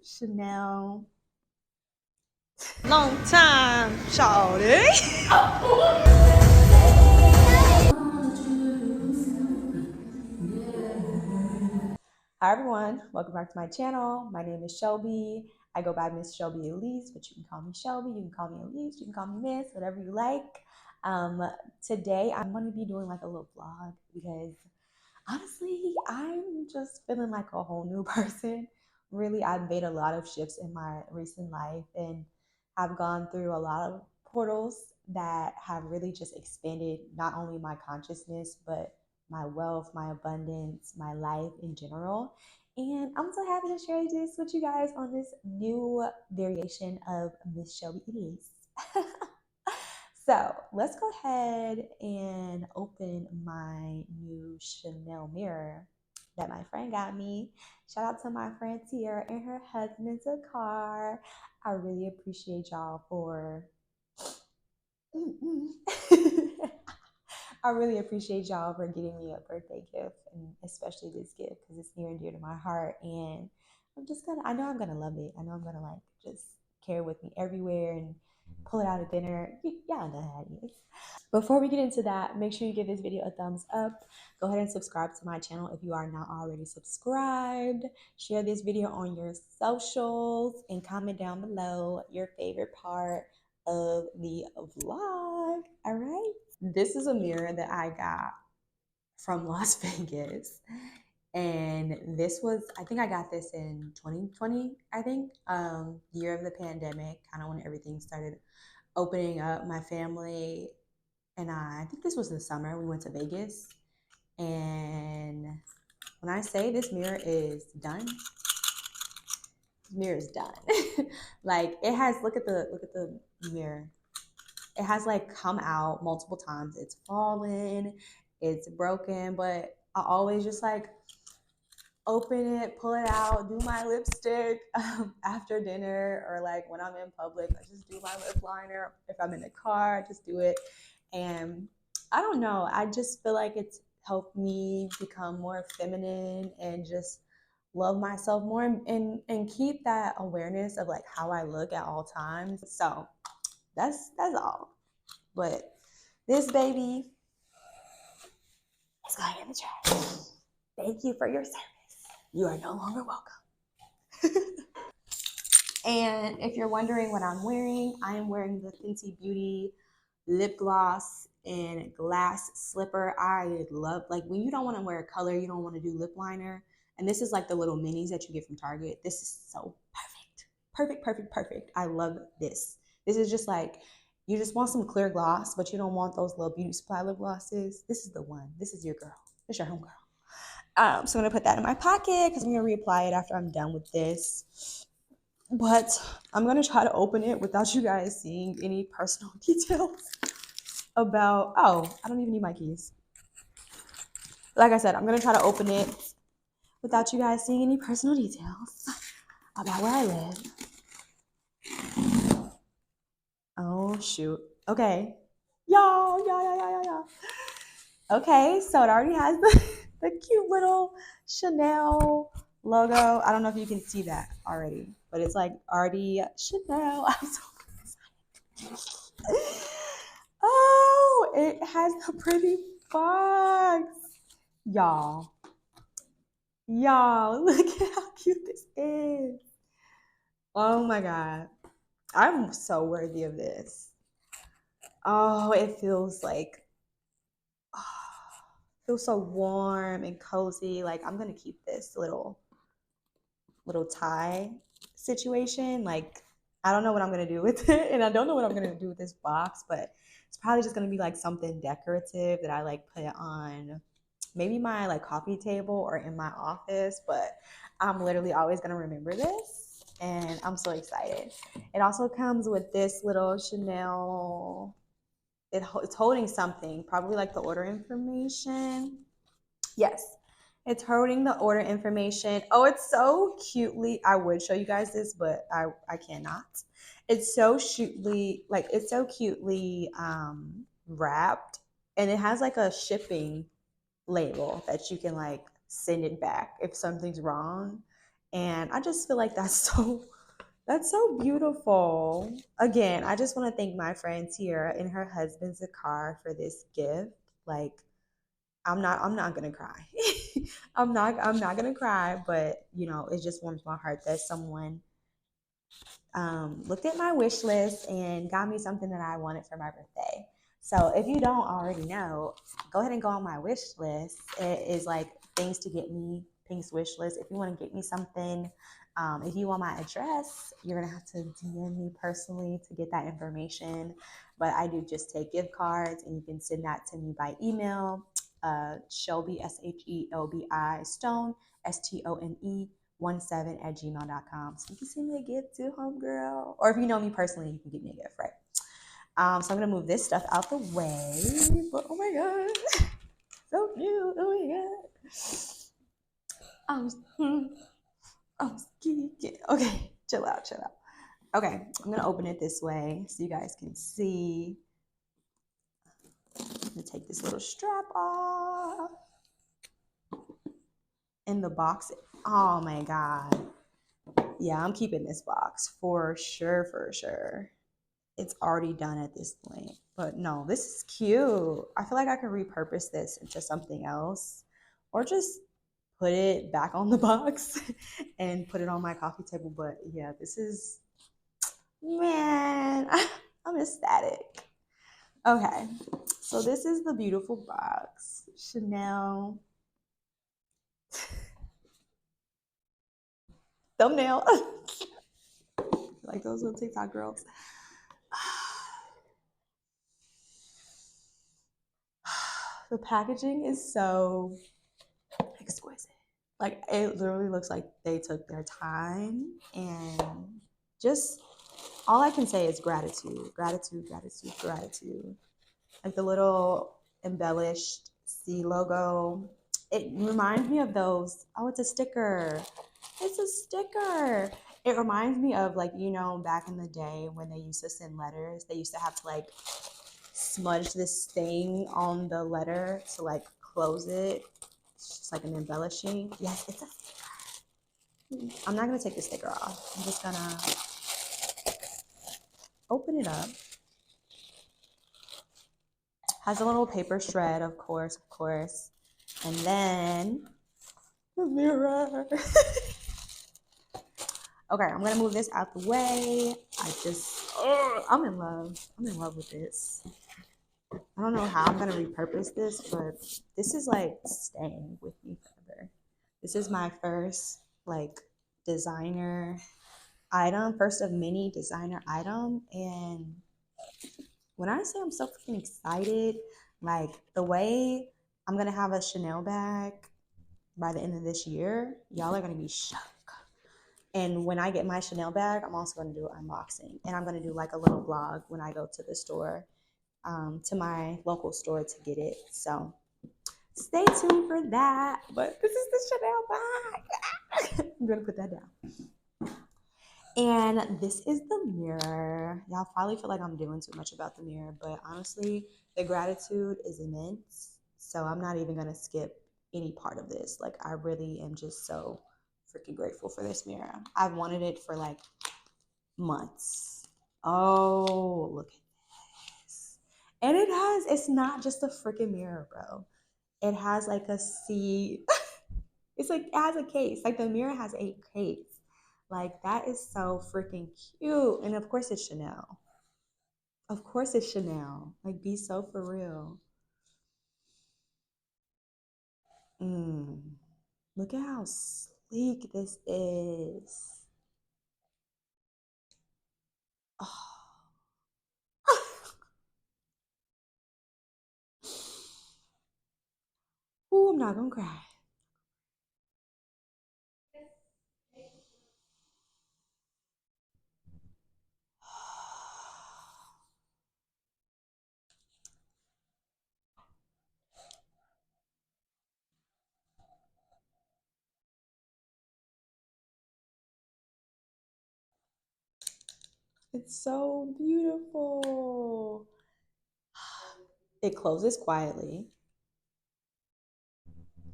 Chanel. Long time, shawty. Hi everyone, welcome back to my channel. My name is Shelby. I go by Miss Shelby Elise, but you can call me Shelby, you can call me Elise, you can call me Miss, whatever you like. Today I'm going to be doing like a little vlog because honestly, I'm just feeling like a whole new person. Really, I've made a lot of shifts in my recent life and have gone through a lot of portals that have really just expanded not only my consciousness, but my wealth, my abundance, my life in general. And I'm so happy to share this with you guys on this new variation of Miss Shelby Elise. So let's go ahead and open my new Chanel mirror that my friend got me. Shout out to my friend Tiara and her husband's a car. I really appreciate y'all for I really appreciate y'all for getting me a birthday gift, and especially this gift because it's near and dear to my heart. And I know I'm gonna love it. I know I'm gonna like just carry it with me everywhere and pull it out at dinner. Y'all know how it is. Before we get into that, make sure you give this video a thumbs up. Go ahead and subscribe to my channel if you are not already subscribed. Share this video on your socials and comment down below your favorite part of the vlog. All right. This is a mirror that I got from Las Vegas. And this was, I think I got this in 2020, I think, year of the pandemic, kind of when everything started opening up. My family and I think this was the summer, we went to Vegas. And when I say this mirror is done, this mirror is done. Like it has, look at the mirror. It has like come out multiple times. It's fallen, it's broken, but I always just like open it, pull it out, do my lipstick after dinner, or like when I'm in public, I just do my lip liner. If I'm in the car, I just do it. And I don't know, I just feel like it's helped me become more feminine and just love myself more and keep that awareness of like how I look at all times. So that's all. But this baby is going in the trash. Thank you for your service. You are no longer welcome. And if you're wondering what I'm wearing, I am wearing the Fenty Beauty lip gloss and glass slipper. I love, like when you don't want to wear a color, you don't want to do lip liner. And this is like the little minis that you get from Target. This is so perfect. Perfect, perfect, perfect. I love this. This is just like, you just want some clear gloss, but you don't want those little beauty supply lip glosses. This is the one. This is your girl. This is your homegirl. So I'm gonna put that in my pocket because I'm gonna reapply it after I'm done with this. But I'm gonna try to open it without you guys seeing any personal details about, oh, I don't even need my keys. Like I said, I'm gonna try to open it without you guys seeing any personal details about where I live. Oh shoot. Okay. Y'all. Okay, so it already has the cute little Chanel logo. I don't know if you can see that already, but it's like already Chanel. I'm so excited. Oh, it has a pretty box. Y'all, look at how cute this is. Oh my God. I'm so worthy of this. Oh, it feels like, feels so warm and cozy. Like I'm gonna keep this little tie situation. Like I don't know what I'm gonna do with it, and I don't know what I'm gonna do with this box, but it's probably just gonna be like something decorative that I like put on maybe my like coffee table or in my office. But I'm literally always gonna remember this, and I'm so excited. It also comes with this little Chanel. It's holding something, probably like the order information. Yes, it's holding the order information. Oh, it's so cutely. I would show you guys this, but I cannot. It's so cutely, like it's so cutely wrapped, and it has like a shipping label that you can like send it back if something's wrong. And I just feel like that's so beautiful. Again, I just want to thank my friend Tiara and her husband Zakar for this gift. Like I'm not gonna cry. I'm not gonna cry, but it just warms my heart that someone looked at my wish list and got me something that I wanted for my birthday. So if you don't already know, go ahead and go on my wish list. It is like things to get me, Pink's wish list. If you want to get me something, if you want my address, you're gonna have to DM me personally to get that information. But I do just take gift cards, and you can send that to me by email. Shelby SHELBI Stone STONE 17 at gmail.com. So you can send me a gift too, homegirl. Or if you know me personally, you can get me a gift, right? So I'm gonna move this stuff out the way. But oh my god, so cute! Oh my god, I'm geeking. Okay, chill out, chill out. Okay, I'm gonna open it this way so you guys can see. I'm gonna take this little strap off. In the box. Oh my god. Yeah, I'm keeping this box for sure, for sure. It's already done at this point. But no, this is cute. I feel like I could repurpose this into something else or just put it back on the box and put it on my coffee table. But yeah, this is, man, I'm ecstatic. Okay, so this is the beautiful box. Chanel thumbnail. Like those little TikTok girls. The packaging is so exquisite. Like it literally looks like they took their time, and just all I can say is gratitude, gratitude, gratitude, gratitude. Like the little embellished C logo. It reminds me of those. Oh, it's a sticker. It's a sticker. It reminds me of, like, back in the day when they used to send letters, they used to have to like smudge this thing on the letter to like close it. It's just like an embellishing. Yes, it's a sticker. I'm not gonna take the sticker off. I'm just gonna open it up. Has a little paper shred, of course, of course. And then the mirror. Okay, I'm gonna move this out the way. I'm in love. I'm in love with this. I don't know how I'm gonna repurpose this, but this is like staying with me forever. This is my first like designer item, first of many designer item. And when I say I'm so freaking excited, like the way I'm gonna have a Chanel bag by the end of this year, y'all are gonna be shocked. And when I get my Chanel bag, I'm also gonna do an unboxing, and I'm gonna do like a little vlog when I go to the store, to my local store to get it. So stay tuned for that. But this is the Chanel bag. I'm gonna put that down. And this is the mirror. Y'all probably feel like I'm doing too much about the mirror, but honestly, the gratitude is immense. So I'm not even gonna skip any part of this. Like I really am just so freaking grateful for this mirror. I've wanted it for like months. Oh, look at this. And it's not just a freaking mirror, bro. It has like a C. It's like it has a case. Like the mirror has a case. Like that is so freaking cute. And of course it's Chanel. Of course it's Chanel. Like be so for real. Mm. Look at how sleek this is. Oh. Ooh, I'm not gonna cry. It's so beautiful. It closes quietly,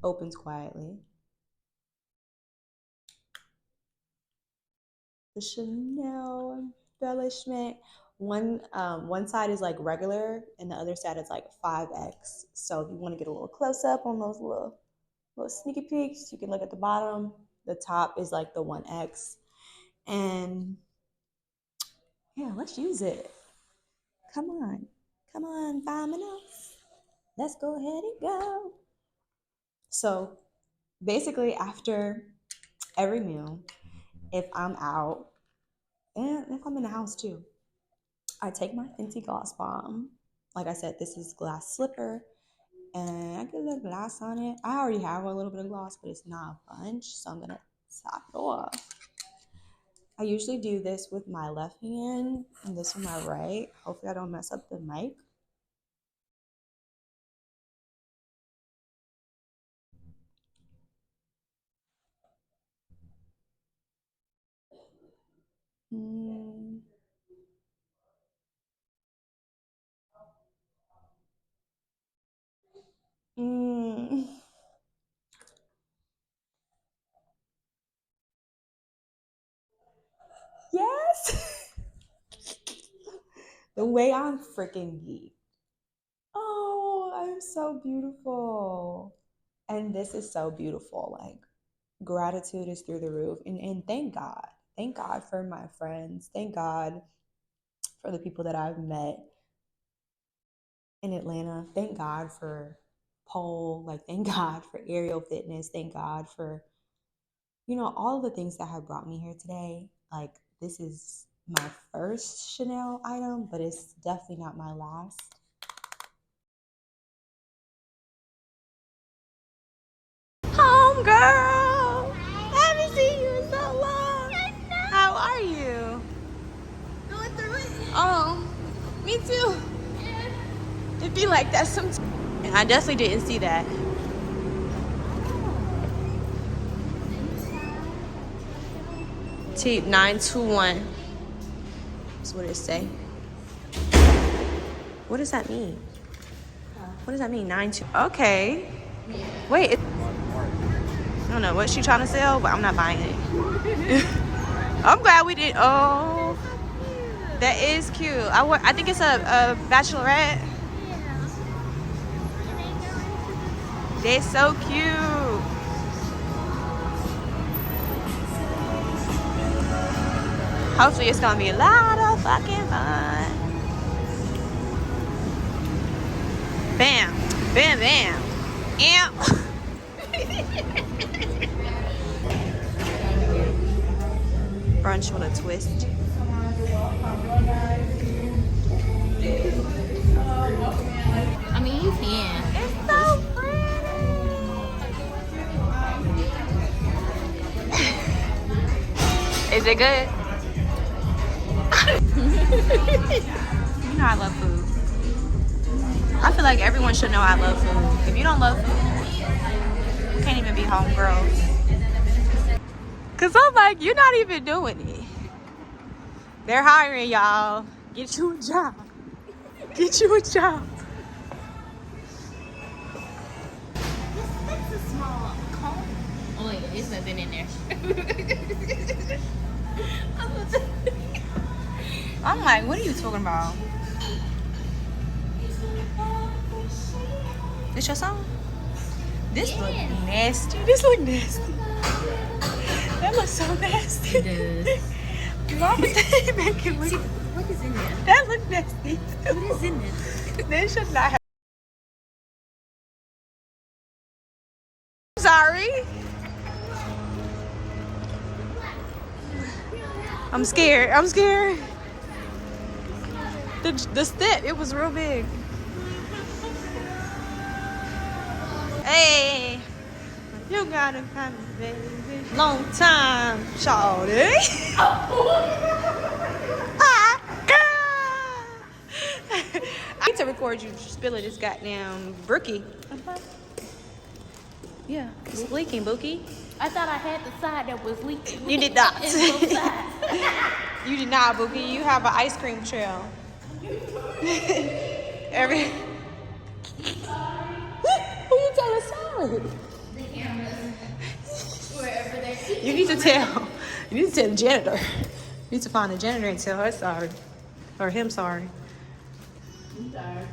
opens quietly. the Chanel embellishment. One side is like regular, and the other side is like 5X. So if you want to get a little close up on those little sneaky peeks, you can look at the bottom. The top is like the 1X, and yeah, let's use it. Come on, come on, 5 minutes. Let's go ahead and go. So basically, after every meal, if I'm out and if I'm in the house too, I take my Fenty Gloss Bomb. Like I said, this is glass slipper, and I get a little gloss on it. I already have a little bit of gloss, but it's not a bunch, so I'm gonna top it off. I usually do this with my left hand and this with my right. Hopefully I don't mess up the mic. Mm. Mm. Yes. The way I'm freaking geek. Oh, I'm so beautiful. And this is so beautiful. Like, gratitude is through the roof. And thank God. Thank God for my friends. Thank God for the people that I've met in Atlanta. Thank God for Pole. Like, thank God for Aerial Fitness. Thank God for, all of the things that have brought me here today. Like, this is my first Chanel item, but it's definitely not my last. Homegirl! Haven't seen you in so long. How are you? Going through it. Oh, me too. It'd be like that sometimes. I definitely didn't see that. T921. That's what it say. What does that mean? What does that mean? 92. Okay. Wait. I don't know what she's trying to sell, but I'm not buying it. I'm glad we did. Oh, that is cute. I think it's a bachelorette. They're so cute. Hopefully it's gonna be a lot of fucking fun. Bam, bam, bam. Amp. Brunch with a twist. I mean, you can. It's so pretty. Is it good? You know I love food. I feel like everyone should know I love food. If you don't love food, you can't even be homegirls. Cause I'm like, you're not even doing it. They're hiring y'all. Get you a job. Get you a job. That's a small comb. Oh wait, it's nothing in there. I'm like, what are you talking about? This your song? This look nasty. This look nasty. That looks so nasty. It does. Why would they make it look? What is in there? That look nasty. What is in there? They should not have. Sorry. I'm scared. I'm scared. The step, it was real big. Hey, you gotta find me, baby. Long time, shawty. Hi, girl. I need to record you spilling this goddamn brookie. Yeah, it's leaking, Bookie. I thought I had the side that was leaking. You did not. It's both sides. You did not, Bookie. You have an ice cream trail. Every. Who you telling sorry? The cameras. Wherever they see. You need to tell. You need to tell the janitor. Need to find the janitor and tell her sorry. Or him sorry. I'm sorry.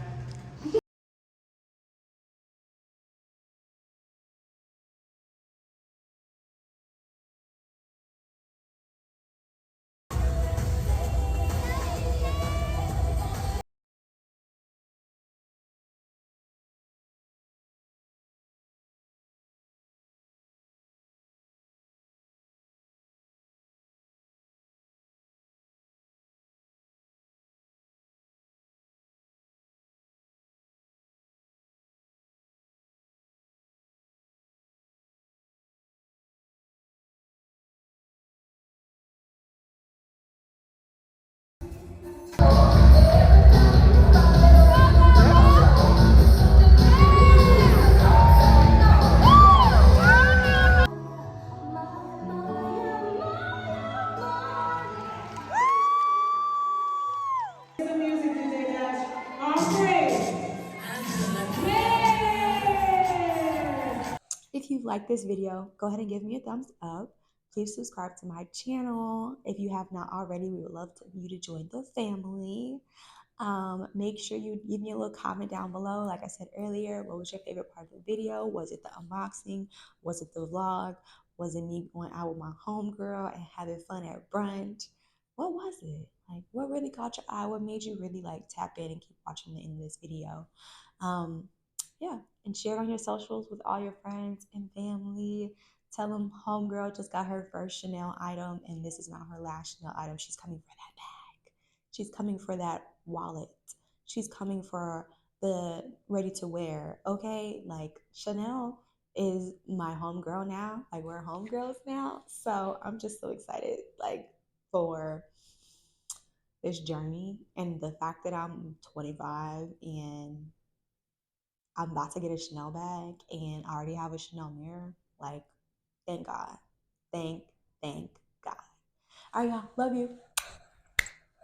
If you like this video, go ahead and give me a thumbs up. Please subscribe to my channel. If you have not already, we would love you to join the family. Make sure you give me a little comment down below. Like I said earlier, what was your favorite part of the video? Was it the unboxing? Was it the vlog? Was it me going out with my homegirl and having fun at brunch? What was it? Like, what really caught your eye? What made you really like tap in and keep watching the end of this video? Um, yeah, and share it on your socials with all your friends and family. Tell them homegirl just got her first Chanel item, and this is not her last Chanel item. She's coming for that bag. She's coming for that wallet. She's coming for the ready to wear. Okay, like Chanel is my homegirl now. Like we're homegirls now. So I'm just so excited, like for this journey and the fact that I'm 25 and I'm about to get a Chanel bag and I already have a Chanel mirror. Like, thank God. Thank God. All right, y'all. Love you.